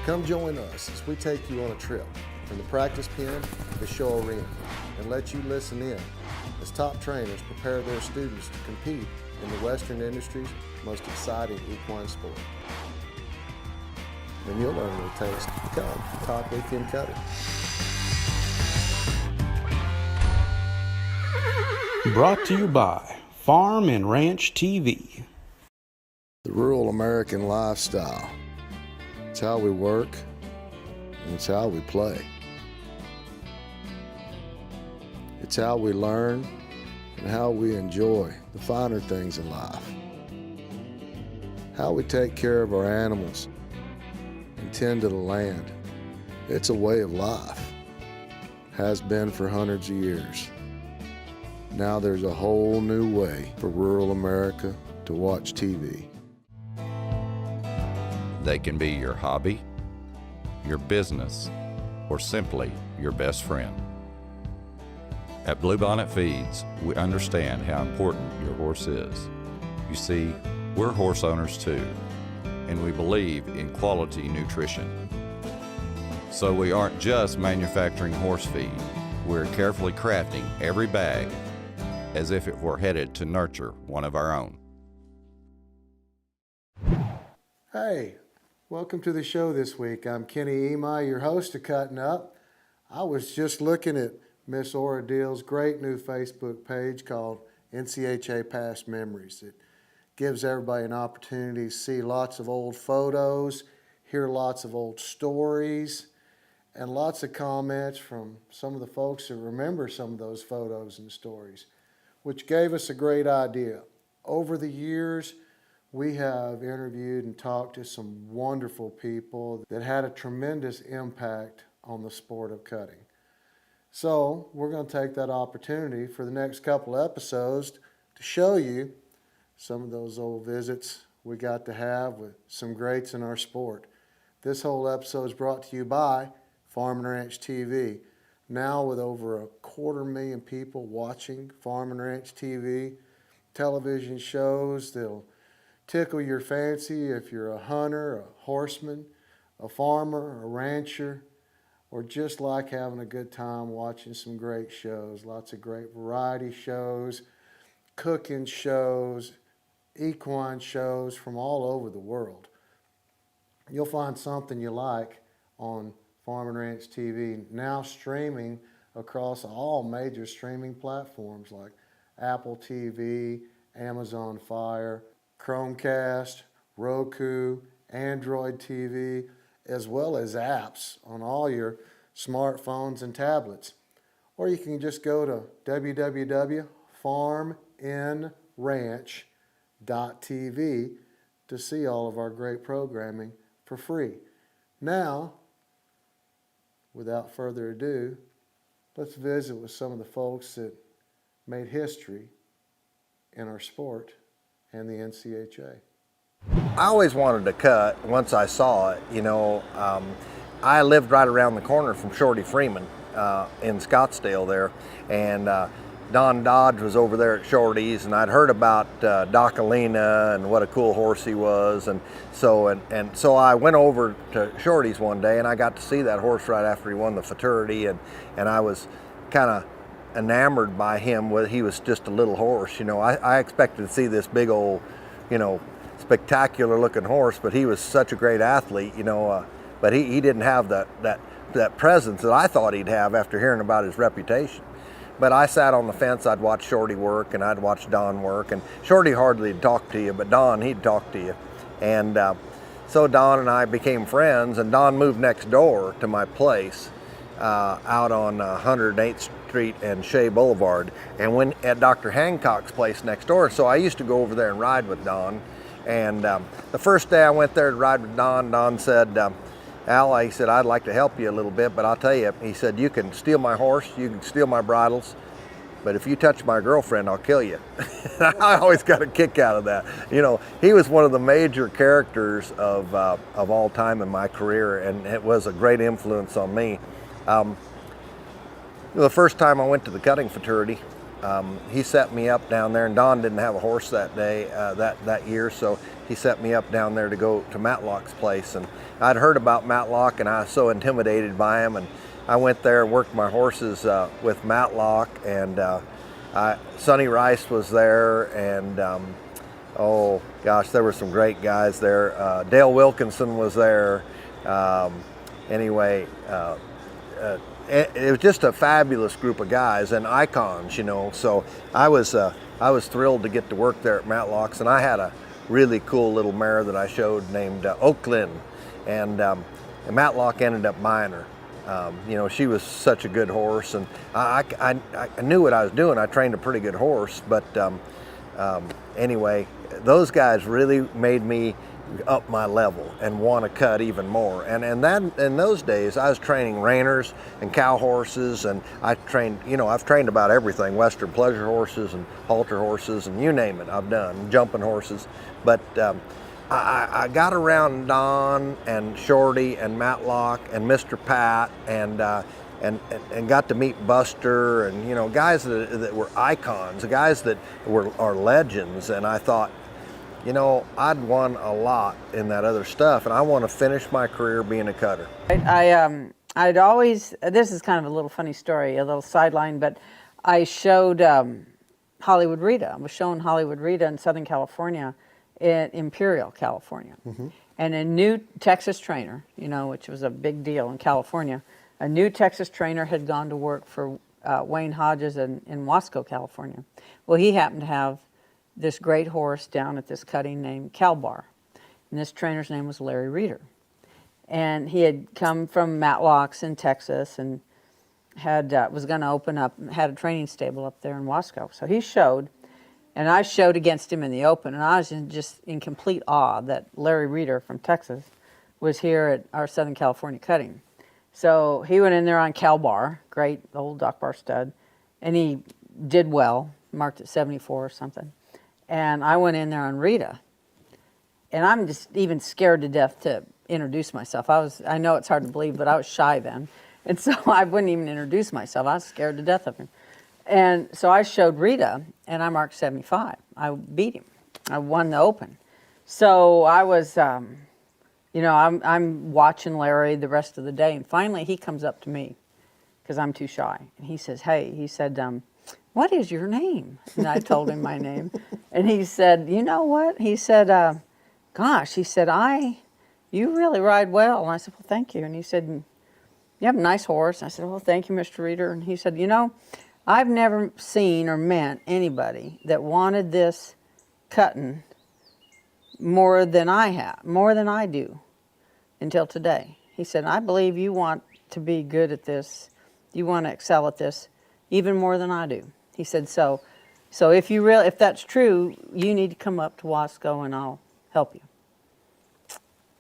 Come join us as we take you on a trip from the practice pen to the show arena and let you listen in as top trainers prepare their students to compete in the Western industry's most exciting equine sport. And you'll learn what it takes to become a top weekend cutter. Brought to you by Farm and Ranch TV. The rural American lifestyle. It's how we work, and it's how we play. It's how we learn and how we enjoy the finer things in life. How we take care of our animals and tend to the land. It's a way of life. Has been for hundreds of years. Now there's a whole new way for rural America to watch TV. They can be your hobby, your business, or simply your best friend. At Bluebonnet Feeds, we understand how important your horse is. You see, we're horse owners too, and we believe in quality nutrition. So we aren't just manufacturing horse feed, we're carefully crafting every bag as if it were headed to nurture one of our own. Hey, welcome to the show this week. I'm Kenny Emi, your host of Cuttin Up. I was just looking at Miss Ora Deal's great new Facebook page called NCHA Past Memories. It gives everybody an opportunity to see lots of old photos, hear lots of old stories, and lots of comments from some of the folks that remember some of those photos and stories, which gave us a great idea. Over the years, we have interviewed and talked to some wonderful people that had a tremendous impact on the sport of cutting. So we're going to take that opportunity for the next couple of episodes to show you some of those old visits we got to have with some greats in our sport. This whole episode is brought to you by Farm and Ranch TV. Now with over 250,000 people watching Farm and Ranch TV, television shows that'll tickle your fancy if you're a hunter, a horseman, a farmer, a rancher, or just like having a good time watching some great shows. Lots of great variety shows, cooking shows, equine shows from all over the world. You'll find something you like on Farm and Ranch TV, now streaming across all major streaming platforms like Apple TV, Amazon Fire, Chromecast, Roku, Android TV, as well as apps on all your smartphones and tablets. Or you can just go to www.farmandranch.tv to see all of our great programming for free. Now, without further ado, let's visit with some of the folks that made history in our sport and the NCHA. I always wanted to cut once I saw it. I lived right around the corner from Shorty Freeman in Scottsdale there, and Don Dodge was over there at Shorty's, and I'd heard about Docalina and what a cool horse he was, and so I went over to Shorty's one day, and I got to see that horse right after he won the Futurity, and I was kind of enamored by him. He was just a little horse. I expected to see this big old, spectacular looking horse, but he was such a great athlete, but he didn't have that presence that I thought he'd have after hearing about his reputation. But I sat on the fence. I'd watch Shorty work, and I'd watch Don work, and Shorty hardly talked to you, but Don, he'd talk to you. And so Don and I became friends, and Don moved next door to my place out on 108th Street and Shea Boulevard, and went at Dr. Hancock's place next door. So I used to go over there and ride with Don. And the first day I went there to ride with Don, Don said, Al, he said, I'd like to help you a little bit, but I'll tell you, he said, you can steal my horse, you can steal my bridles, but if you touch my girlfriend, I'll kill you. I always got a kick out of that. He was one of the major characters of all time in my career, and it was a great influence on me. The first time I went to the cutting Futurity, he set me up down there, and Don didn't have a horse that day, that year, so he set me up down there to go to Matlock's place. And I'd heard about Matlock, and I was so intimidated by him, and I went there and worked my horses with Matlock, and Sonny Rice was there, and oh gosh, there were some great guys there. Dale Wilkinson was there. Anyway, it was just a fabulous group of guys and icons, you know. So I was thrilled to get to work there at Matlock's, and I had a really cool little mare that I showed named Oaklyn, and Matlock ended up buying her. You know, she was such a good horse, and I knew what I was doing. I trained a pretty good horse, but anyway, those guys really made me up my level and want to cut even more. And then in those days, I was training reiners and cow horses, and I trained, you know, I've trained about everything: Western pleasure horses and halter horses, and you name it, I've done, jumping horses. But I got around Don and Shorty and Matlock and Mr. Pat and got to meet Buster, and, you know, guys that were icons, guys that are legends. And I thought, you know, I'd won a lot in that other stuff, and I want to finish my career being a cutter. I'd always, this is kind of a little funny story, a little sideline, but I showed Hollywood Rita. I was showing Hollywood Rita in Southern California, in Imperial, California. And a new Texas trainer, you know, which was a big deal in California, a new Texas trainer had gone to work for Wayne Hodges in Wasco, California. Well, he happened to have this great horse down at this cutting named Calbar. And this trainer's name was Larry Reeder. And he had come from Matlock's in Texas and had was going to open up, had a training stable up there in Wasco. So he showed, and I showed against him in the open, and I was just in complete awe that Larry Reeder from Texas was here at our Southern California cutting. So he went in there on Calbar, great old Dock Bar stud, and he did well, marked at 74 or something. And I went in there on Rita, and I'm just even scared to death to introduce myself. I know it's hard to believe, but I was shy then. And so I wouldn't even introduce myself. I was scared to death of him. And so I showed Rita, and I marked 75. I beat him. I won the open. So I was, you know, I'm watching Larry the rest of the day, and finally he comes up to me, because I'm too shy. And he says, hey, he said, what is your name? And I told him my name. And he said, you know what? He said, gosh, he said, you really ride well. And I said, well, thank you. And he said, you have a nice horse. And I said, well, thank you, Mr. Reeder. And he said, you know, I've never seen or met anybody that wanted this cutting more than I have, more than I do until today. He said, I believe you want to be good at this. You want to excel at this even more than I do. He said, so if that's true, you need to come up to Wasco and I'll help you.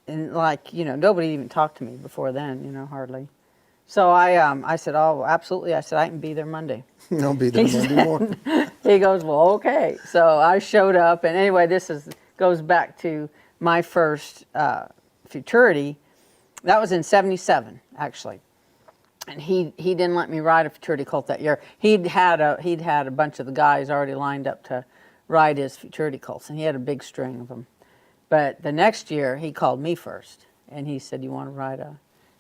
And like, you know, nobody even talked to me before then, you know, hardly. So I said, oh, absolutely. I said, I can be there Monday. I'll be there Monday morning. He goes, well, okay. So I showed up, and anyway, goes back to my first futurity. That was in '77, actually. And he didn't let me ride a futurity colt that year. He'd had a bunch of the guys already lined up to ride his futurity colts, and he had a big string of them. But the next year, he called me first, and he said, you want to ride a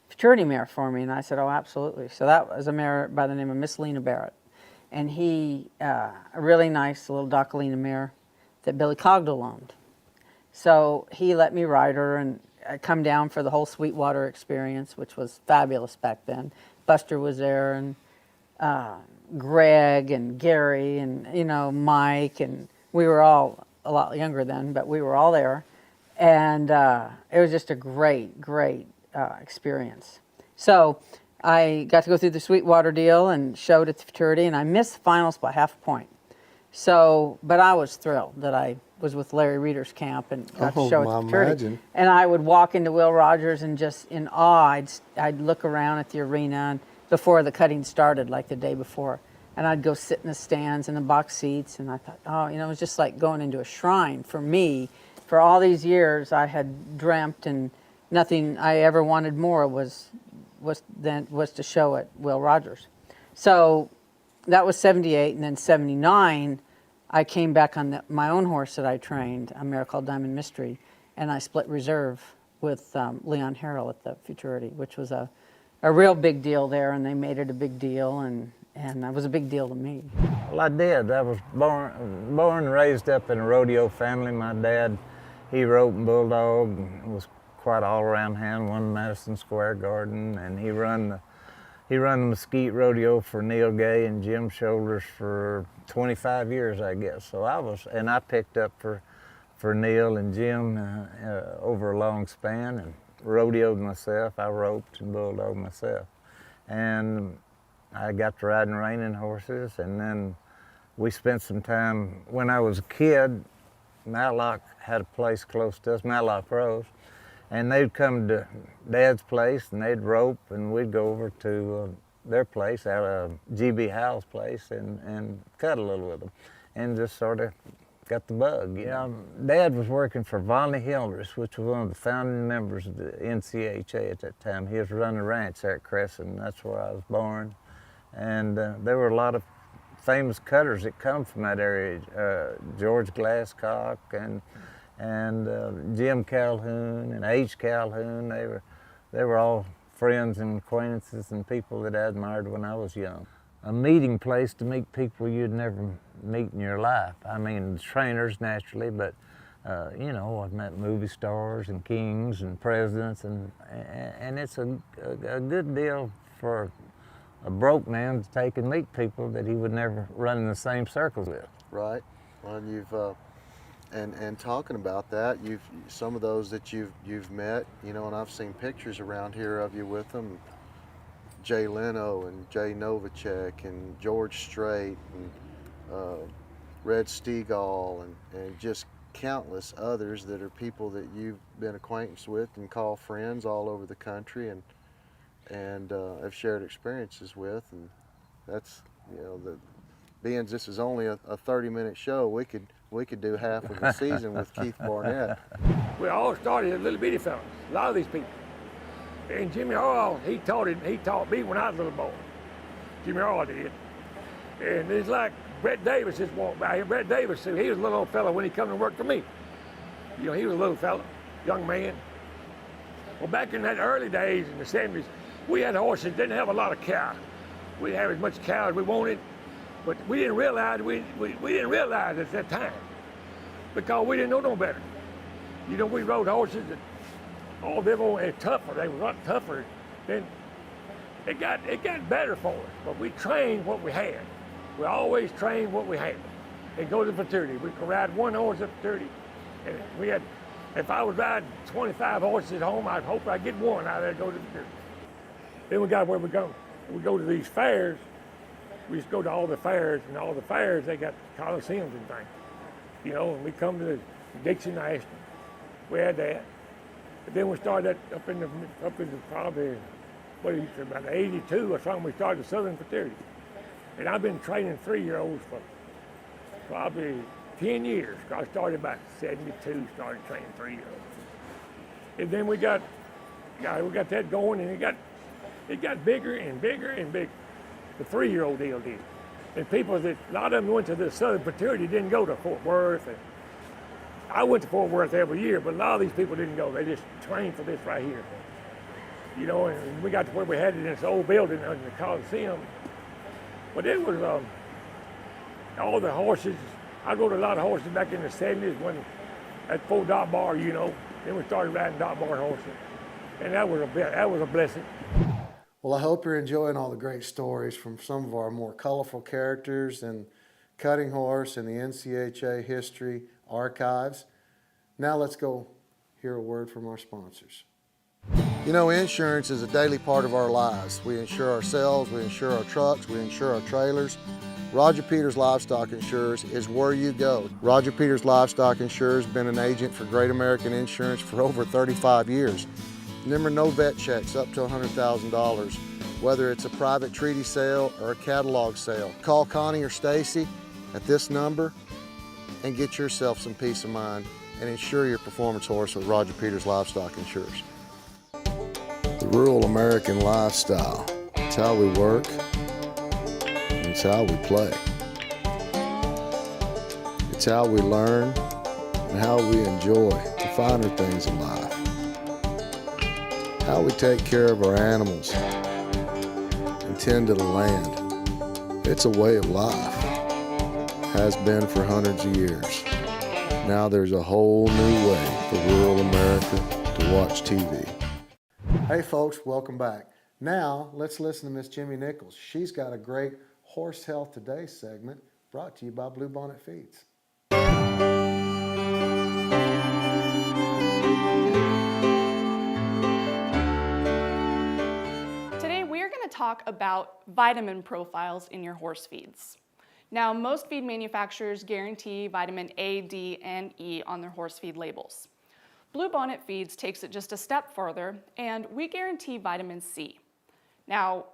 futurity mare for me? And I said, oh, absolutely. So that was a mare by the name of Miss Lena Barrett. And a really nice little Docalina mare that Billy Cogdell owned. So he let me ride her, and I come down for the whole Sweetwater experience, which was fabulous back then. Buster was there, and Greg and Gary and, you know, Mike, and we were all a lot younger then, but we were all there. And it was just a great experience. So I got to go through the Sweetwater deal and showed at the futurity, and I missed the finals by half a point. So, but I was thrilled that I was with Larry Reeder's camp and got to show at the futurity. Imagine. And I would walk into Will Rogers and just in awe, I'd look around at the arena and before the cutting started, like the day before, and I'd go sit in the stands in the box seats, and I thought, oh, you know, it was just like going into a shrine for me. For all these years, I had dreamt, and nothing I ever wanted more was to show at Will Rogers. So that was 78, and then 79, I came back on my own horse that I trained, a mare called Diamond Mystery, and I split reserve with Leon Harrell at the Futurity, which was a real big deal there, and they made it a big deal, and that was a big deal to me. Well, I did. I was born and raised up in a rodeo family. My dad, he roped and bulldog, and was quite all around hand, won Madison Square Garden, and he run the Mesquite Rodeo for Neil Gay and Jim Shoulders for 25 years, I guess. So I picked up for Neil and Jim over a long span, and rodeoed myself. I roped and bulldogged myself. And I got to riding reining horses, and then we spent some time, when I was a kid, Matlock had a place close to us, Matlock Rose, and they'd come to Dad's place and they'd rope, and we'd go over to their place, out of G.B. Howell's place, and cut a little with them, and just sort of got the bug. Yeah, Dad was working for Vonley Hildreth, which was one of the founding members of the NCHA at that time. He was running a ranch there at Crescent, and that's where I was born. And there were a lot of famous cutters that come from that area, George Glasscock and Jim Calhoun and H. Calhoun. They were all friends and acquaintances and people that I admired when I was young. A meeting place to meet people you'd never meet in your life. I mean, trainers naturally, but you know, I've met movie stars and kings and presidents, and it's a good deal for a broke man to take and meet people that he would never run in the same circles with. Right. Well, and you've and talking about that, some of those that you've met, you know, and I've seen pictures around here of you with them. Jay Leno and Jay Novacek and George Strait and Red Stegall and just countless others that are people that you've been acquaintance with and call friends all over the country and have shared experiences with. And that's, you know, being this is only a 30-minute show, we could do half of the season with Keith Barnett. We all started as little bitty fellas, a lot of these people. And Jimmy Hall, he taught me when I was a little boy. Jimmy Hall did. And it's like Brett Davis just walked by here. Brett Davis, he was a little old fella when he come to work for me. You know, he was a little fella, young man. Well, back in that early days in the 70s, we had horses, didn't have a lot of cow. We didn't have as much cow as we wanted, but we didn't realize, we didn't realize at that time because we didn't know no better. You know, we rode horses that all them were tougher, they were a lot tougher. Then it got better for us, but we trained what we had. We always trained what we had. And go to the futurity. We could ride one horse at futurity. And we had, if I was riding 25 horses at home, I'd hope I'd get one out of there to go to the futurity. Then we got where we go. We go to these fairs. We just go to all the fairs, and all the fairs, they got coliseums and things. You know, and we come to the Dixie National. We had that. But then we started up in the probably, what is it, about 82 or something, we started the Southern Futurity. And I've been training 3-year-olds for probably 10 years. I started about 72, started training 3-year-olds. And then we got that going, and it got bigger and bigger and bigger. The 3-year-old deal did. And people that, a lot of them went to the Southern Futurity, didn't go to Fort Worth. And I went to Fort Worth every year, but a lot of these people didn't go. They just trained for this right here. You know, and we got to where we had it in this old building in the Coliseum. But it was all the horses. I rode a lot of horses back in the 70s when at Full Dot Bar, you know. Then we started riding Dot Bar horses. And that was a blessing. Well, I hope you're enjoying all the great stories from some of our more colorful characters in Cutting Horse and the NCHA History Archives. Now let's go hear a word from our sponsors. You know, insurance is a daily part of our lives. We insure ourselves, we insure our trucks, we insure our trailers. Roger Peters Livestock Insurers is where you go. Roger Peters Livestock Insurers has been an agent for Great American Insurance for over 35 years. Remember, no vet checks up to $100,000, whether it's a private treaty sale or a catalog sale. Call Connie or Stacy at this number and get yourself some peace of mind and insure your performance horse with Roger Peters Livestock Insurers. The rural American lifestyle. It's how we work and and it's how we play. It's how we learn and how we enjoy the finer things in life. How we take care of our animals and tend to the land. It's a way of life. Has been for hundreds of years. Now there's a whole new way for rural America to watch TV. Hey folks, welcome back. Now let's listen to Miss Jimmy Nichols. She's got a great Horse Health Today segment brought to you by Bluebonnet Feeds. Today we are going to talk about vitamin profiles in your horse feeds. Now, most feed manufacturers guarantee vitamin A, D, and E on their horse feed labels. Bluebonnet Feeds takes it just a step further, and we guarantee vitamin C. Now,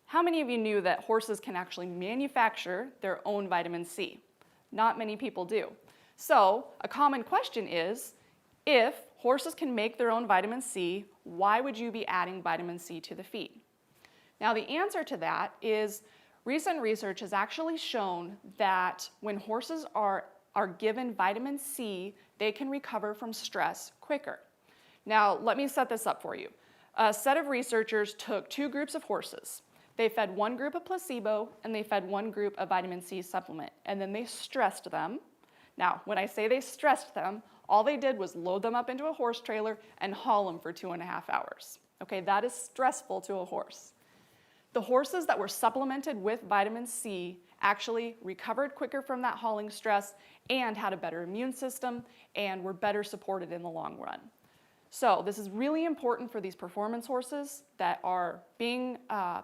how many of you knew that horses can actually manufacture their own vitamin C? Not many people do. So, a common question is, if horses can make their own vitamin C, why would you be adding vitamin C to the feed? Now, the answer to that is recent research has actually shown that when horses are given vitamin C, they can recover from stress quicker. Now, let me set this up for you. A set of researchers took two groups of horses. They fed one group a placebo and they fed one group a vitamin C supplement, and then they stressed them. Now, when I say they stressed them, all they did was load them up into a horse trailer and haul them for 2.5 hours. Okay, that is stressful to a horse. The horses that were supplemented with vitamin C actually recovered quicker from that hauling stress and had a better immune system and were better supported in the long run. So this is really important for these performance horses that are being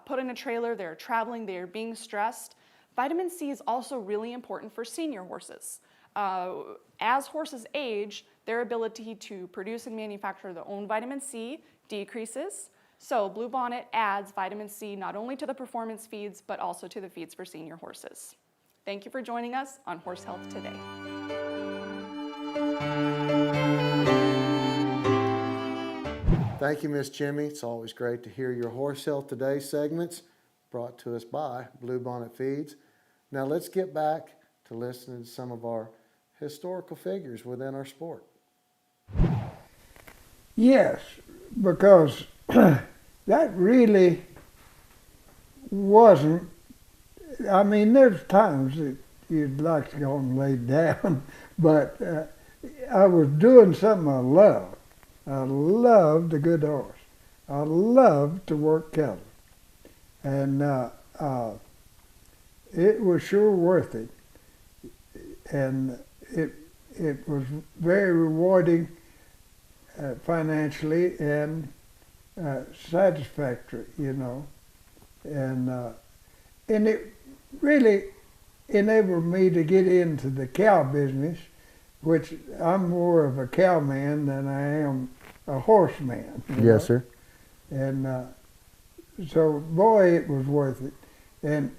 put in a trailer, they're traveling, they're being stressed. Vitamin C is also really important for senior horses. As horses age, their ability to produce and manufacture their own vitamin C decreases. So Bluebonnet adds vitamin C not only to the performance feeds, but also to the feeds for senior horses. Thank you for joining us on Horse Health Today. Thank you, Miss Jimmy. It's always great to hear your Horse Health Today segments brought to us by Bluebonnet Feeds. Now let's get back to listening to some of our historical figures within our sport. Yes, because that really wasn't, I mean, there's times that you'd like to go and lay down, but I was doing something I loved. I loved a good horse. I loved to work cattle. And it was sure worth it. And it was very rewarding financially and satisfactory, you know, and it really enabled me to get into the cow business, which I'm more of a cow man than I am a horse man. Yes, sir. And so, boy, it was worth it. And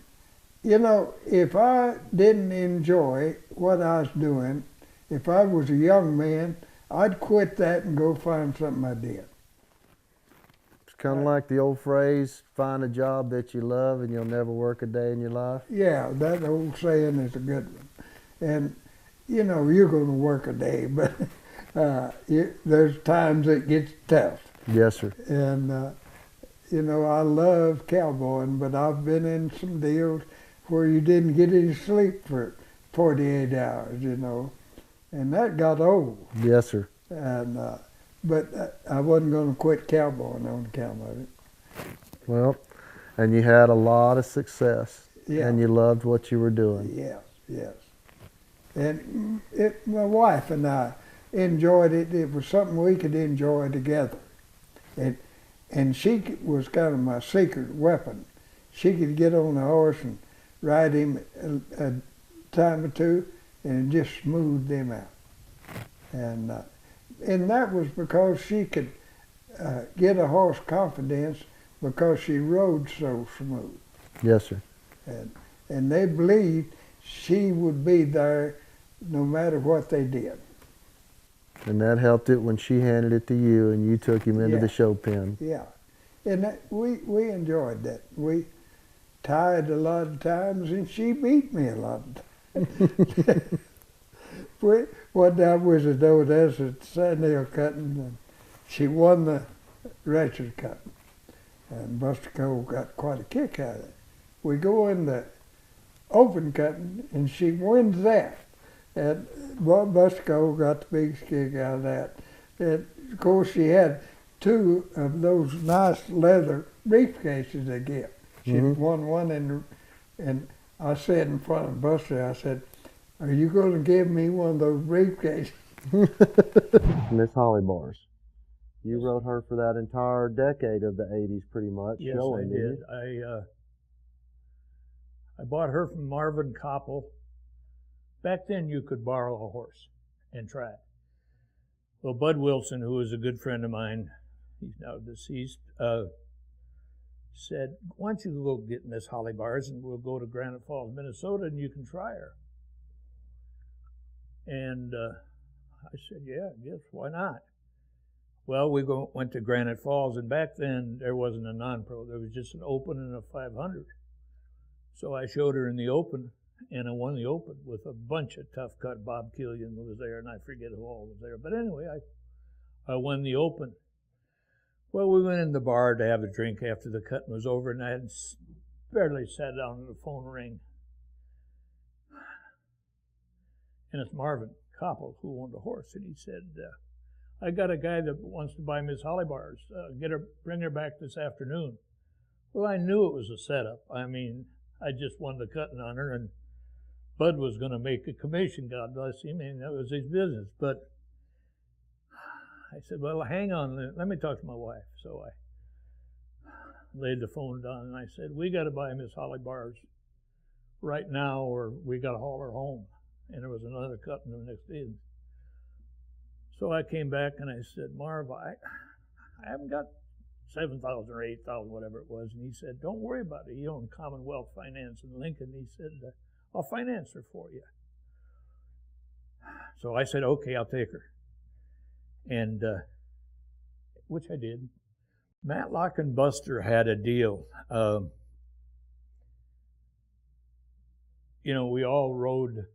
you know, if I didn't enjoy what I was doing, if I was a young man, I'd quit that and go find something I did. It's kind of like the old phrase, find a job that you love and you'll never work a day in your life. Yeah, that old saying is a good one. And, you know, you're going to work a day, but there's times it gets tough. Yes, sir. And, you know, I love cowboying, but I've been in some deals where you didn't get any sleep for 48 hours, you know, and that got old. Yes, sir. And but I wasn't going to quit cowboying on account of it. Well, and you had a lot of success, Yeah. and you loved what you were doing. Yes, yes. And my wife and I enjoyed it. It was something we could enjoy together. And she was kind of my secret weapon. She could get on a horse and ride him a time or two and just smooth them out. And that was because she could get a horse confidence because she rode so smooth. Yes, sir. And they believed she would be there no matter what they did. And that helped it when she handed it to you and you took him into Yeah. the show pen. Yeah. And we enjoyed that. tired a lot of times, and she beat me a lot of times. One time we was at Odessa at Sandhill Cutting, and she won the Richard Cutting, and Buster Cole got quite a kick out of it. We go in the open cutting, and she wins that. And Buster Cole got the biggest kick out of that. And of course, she had two of those nice leather briefcases they get. She won one, and I said in front of Buster, I said, "Are you going to give me one of those briefcases?" Miss Holly Bars. You wrote her for that entire decade of the 80s, pretty much. Yes, showing, I didn't did. you? I bought her from Marvin Koppel. Back then, you could borrow a horse and track. Well, Bud Wilson, who was a good friend of mine, he's now deceased, said, "Why don't you go get Miss Holly Bars and we'll go to Granite Falls, Minnesota, and you can try her." And I said, "Yeah, I guess, why not?" Well, we went to Granite Falls, and back then there wasn't a non-pro. There was just an open and a 500. So I showed her in the open, and I won the open with a bunch of tough cut. Bob Killian was there, and I forget who all was there. But anyway, I won the open. Well, we went in the bar to have a drink after the cutting was over, and I had barely sat down and the phone rang. And it's Marvin Koppel who owned a horse, and he said, "I got a guy that wants to buy Miss Holly Bars. Bring her back this afternoon." Well, I knew it was a setup. I mean, I just won the cutting on her, and Bud was going to make a commission, God bless him, and that was his business. But I said, "Well, hang on, let me talk to my wife." So I laid the phone down, and I said, "We got to buy Miss Holly Bars right now, or we got to haul her home." And there was another cutting the next day. So I came back and I said, "Marv, I haven't got 7,000 or 8,000, whatever it was." And he said, "Don't worry about it." He owned Commonwealth Finance in Lincoln. He said, "I'll finance her for you." So I said, "Okay, I'll take her." And, which I did. Matlock and Buster had a deal. We all rode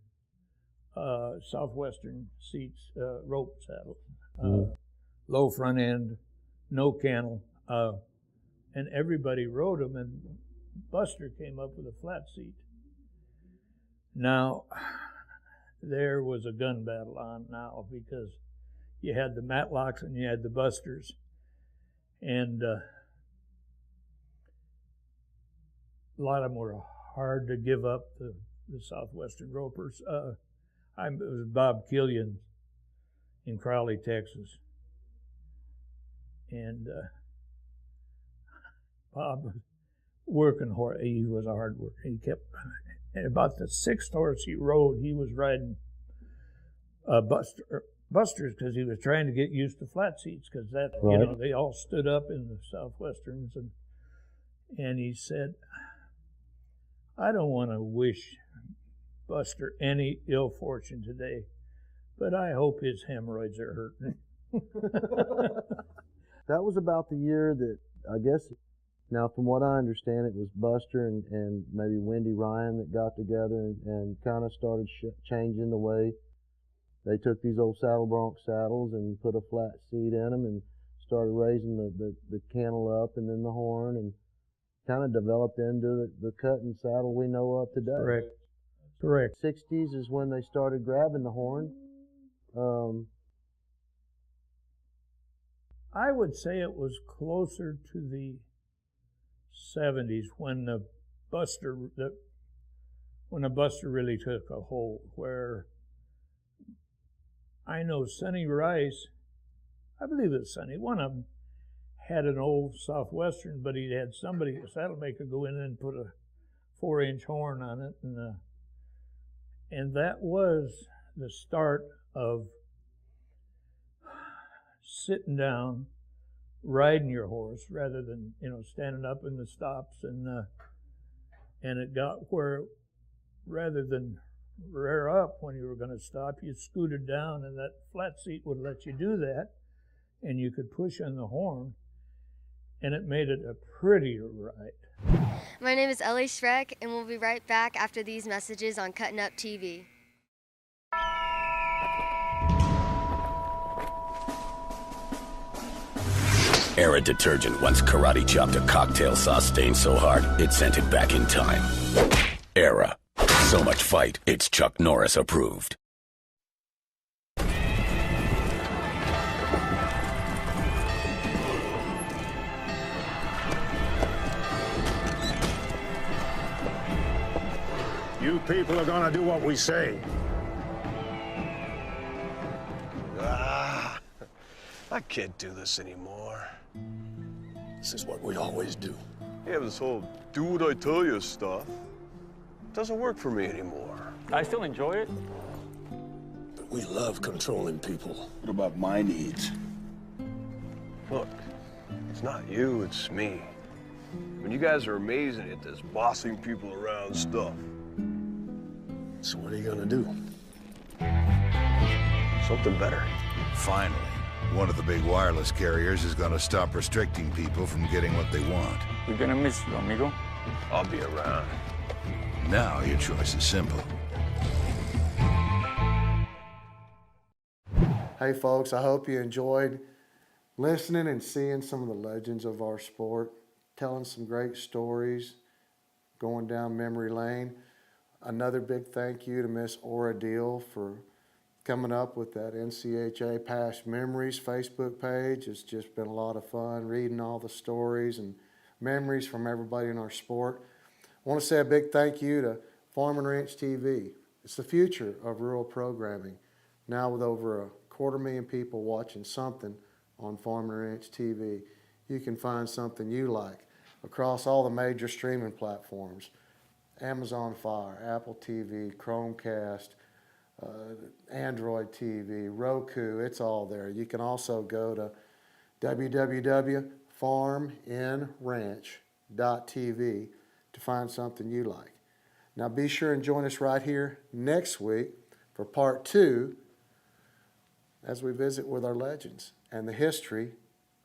Southwestern seats, rope saddle, low front end, no cantle, and everybody rode them, and Buster came up with a flat seat. Now, there was a gun battle on now, because you had the Matlocks and you had the Busters, and a lot of them were hard to give up, the Southwestern ropers. It was Bob Killian in Crowley, Texas. And Bob was working hard. He was a hard worker. He kept, and about the sixth horse he rode, he was riding Busters, because he was trying to get used to flat seats, because that, right. They all stood up in the Southwesterns, and he said, "I don't want to wish Buster any ill fortune today, but I hope his hemorrhoids are hurting." That was about the year that, I guess, now from what I understand, it was Buster and maybe Wendy Ryan that got together and kind of started changing the way they took these old saddle bronc saddles and put a flat seat in them and started raising the cantle up and then the horn, and kind of developed into the cutting saddle we know of today. Correct. 60s is when they started grabbing the horn. I would say it was closer to the 70s when the Buster really took a hold, where I know Sonny Rice, I believe it's Sonny, one of them had an old Southwestern, but he had somebody, a saddle maker, go in and put a 4-inch horn on it, and that was the start of sitting down, riding your horse rather than standing up in the stops, and it got where rather than rear up when you were going to stop, you scooted down, and that flat seat would let you do that, and you could push on the horn, and it made it a prettier ride. My name is Ellie Schreck, and we'll be right back after these messages on Cuttin Up TV. Era detergent once karate chopped a cocktail sauce stain so hard it sent it back in time. Era. So much fight, it's Chuck Norris approved. You people are gonna do what we say. I can't do this anymore. This is what we always do. Yeah, this whole do what I tell you stuff doesn't work for me anymore. I still enjoy it. But we love controlling people. What about my needs? Look, it's not you, it's me. When you guys are amazing at this bossing people around stuff. So what are you gonna do? Something better. Finally, one of the big wireless carriers is going to stop restricting people from getting what they want. We're gonna miss you, amigo. I'll be around. Now your choice is simple. Hey folks, I hope you enjoyed listening and seeing some of the legends of our sport, telling some great stories, going down memory lane. Another big thank you to Miss Ora Deal for coming up with that NCHA Past Memories Facebook page. It's just been a lot of fun reading all the stories and memories from everybody in our sport. I want to say a big thank you to Farm and Ranch TV. It's the future of rural programming. Now with over 250,000 people watching something on Farm and Ranch TV, you can find something you like across all the major streaming platforms. Amazon Fire, Apple TV, Chromecast, Android TV, Roku, it's all there. You can also go to www.farmandranch.tv to find something you like. Now be sure and join us right here next week for part 2 as we visit with our legends and the history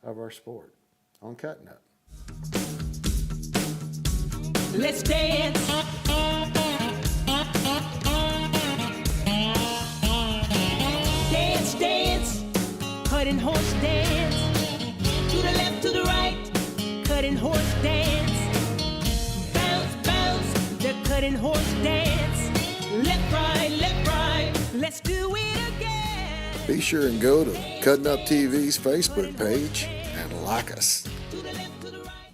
of our sport on Cuttin Up. Let's dance. Dance, dance, cutting horse dance. To the left, to the right, cutting horse dance. Bounce, bounce, the cutting horse dance. Left, right, let's do it again. Be sure and go to Cuttin Up TV's Facebook page and like us.